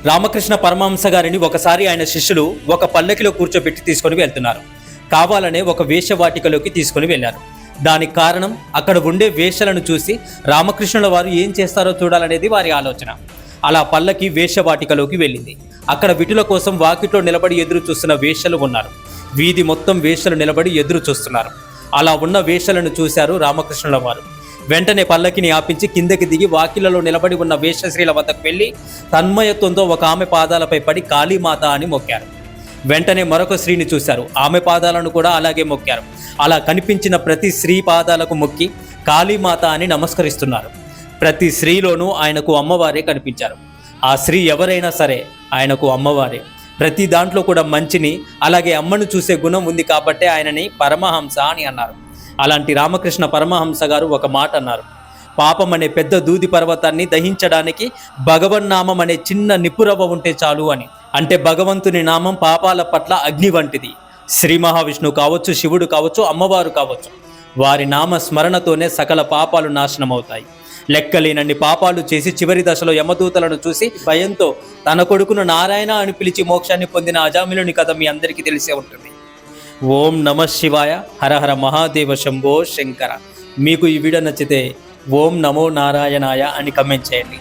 రామకృష్ణ పరమహంస గారిని ఒకసారి ఆయన శిష్యులు ఒక పల్లకిలో కూర్చోబెట్టి తీసుకొని వెళ్తున్నారు. కావాలనే ఒక వేషవాటికలోకి తీసుకొని వెళ్ళారు. దానికి కారణం అక్కడ ఉండే వేషలను చూసి రామకృష్ణుల వారు ఏం చేస్తారో చూడాలనేది వారి ఆలోచన. అలా పల్లకి వేషవాటికలోకి వెళ్ళింది. అక్కడ విటుల కోసం వాకిట్లో నిలబడి ఎదురు చూస్తున్న వేషలు ఉన్నారు. వీధి మొత్తం వేషలు నిలబడి ఎదురు చూస్తున్నారు. అలా ఉన్న వేషలను చూశారు రామకృష్ణుల వారు. వెంటనే పల్లకిని ఆపించి కిందకి దిగి వాకిళ్లలో నిలబడి ఉన్న వేషశ్రీల వద్దకు వెళ్ళి తన్మయత్వంతో ఒక ఆమె పాదాలపై పడి కాళీమాత అని మొక్కారు. వెంటనే మరొక స్త్రీని చూశారు. ఆమె పాదాలను కూడా అలాగే మొక్కారు. అలా కనిపించిన ప్రతి స్త్రీ పాదాలకు మొక్కి కాళీమాత అని నమస్కరిస్తున్నారు. ప్రతి స్త్రీలోనూ ఆయనకు అమ్మవారే కనిపించారు. ఆ స్త్రీ ఎవరైనా సరే ఆయనకు అమ్మవారే. ప్రతి దాంట్లో కూడా మంచిని అలాగే అమ్మను చూసే గుణం ఉంది కాబట్టే ఆయనని పరమహంస అని అన్నారు. అలాంటి రామకృష్ణ పరమహంస గారు ఒక మాట అన్నారు. పాపం అనే పెద్ద దూది పర్వతాన్ని దహించడానికి భగవన్నామం అనే చిన్న నిపురవ్వ ఉంటే చాలు అని. అంటే భగవంతుని నామం పాపాల పట్ల అగ్ని వంటిది. శ్రీ మహావిష్ణువు కావచ్చు, శివుడు కావచ్చు, అమ్మవారు కావచ్చు, వారి నామ స్మరణతోనే సకల పాపాలు నాశనమవుతాయి. లెక్కలేనన్ని పాపాలు చేసి చివరి దశలో యమదూతలను చూసి భయంతో తన కొడుకును నారాయణ అని పిలిచి మోక్షాన్ని పొందిన అజామిలుని కథ మీ అందరికీ తెలిసే ఉంటుంది. ఓం నమ శివాయ. హర హర మహాదేవ శంభో శంకర. మీకు ఈ వీడియో నచ్చితే ఓం నమో నారాయణాయ అని కమెంట్ చేయండి.